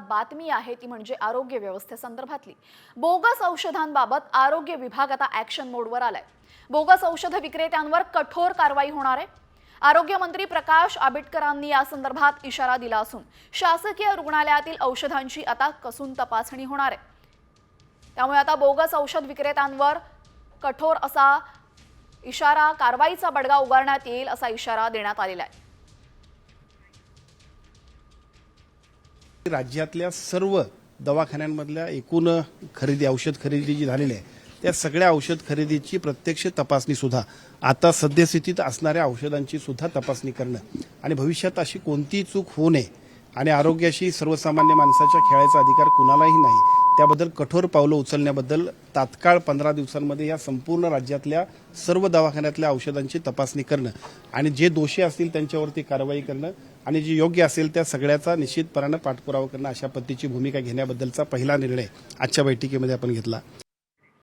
बातमी आहे ती म्हणजे आरोग्य व्यवस्थेसंदर्भातली। बोगस औषधांबाबत आरोग्य विभाग आता ॲक्शन मोडवर आलाय। बोगस औषध विक्रेत्यांवर कठोर कारवाई होणार आहे। आरोग्य मंत्री प्रकाश आंबेडकरांनी या संदर्भात इशारा दिला असून शासकीय रुग्णालयातील औषधांची आता कसून तपासणी होणार आहे। त्यामुळे आता बोगस औषध विक्रेत्यांवर कठोर असा इशारा, कारवाईचा बडगा उगारण्यात येईल असा इशारा देण्यात आलेला आहे। राज्यातल्या सर्व दवाखान्यांमधल्या एकूण खरेदी, औषध खरेदी जी झालेली आहे त्या सगळ्या औषध खरेदीची प्रत्यक्ष तपासणी सुद्धा आता सद्यस्थितीत असणाऱ्या औषधांची सुद्धा तपासणी करणं आणि भविष्यात अशी कोणतीही चूक होऊ नये आणि आरोग्याशी सर्वसामान्य माणसाच्या खेळायचा अधिकार कुणालाही नाही, त्याबद्दल कठोर पावलं उचलण्याबद्दल तात्काळ 15 दिवसांमध्ये या संपूर्ण राज्यातल्या सर्व दवाखान्यातल्या औषधांची तपासणी करणं आणि जे दोषी असतील त्यांच्यावरती कारवाई करणं आणि जे योग्य असेल त्या सगळ्याचा निश्चितपणाने पाठपुरावा करणं अशा पद्धतीची भूमिका घेण्याबद्दलचा पहिला निर्णय आजच्या बैठकीमध्ये आपण घेतला।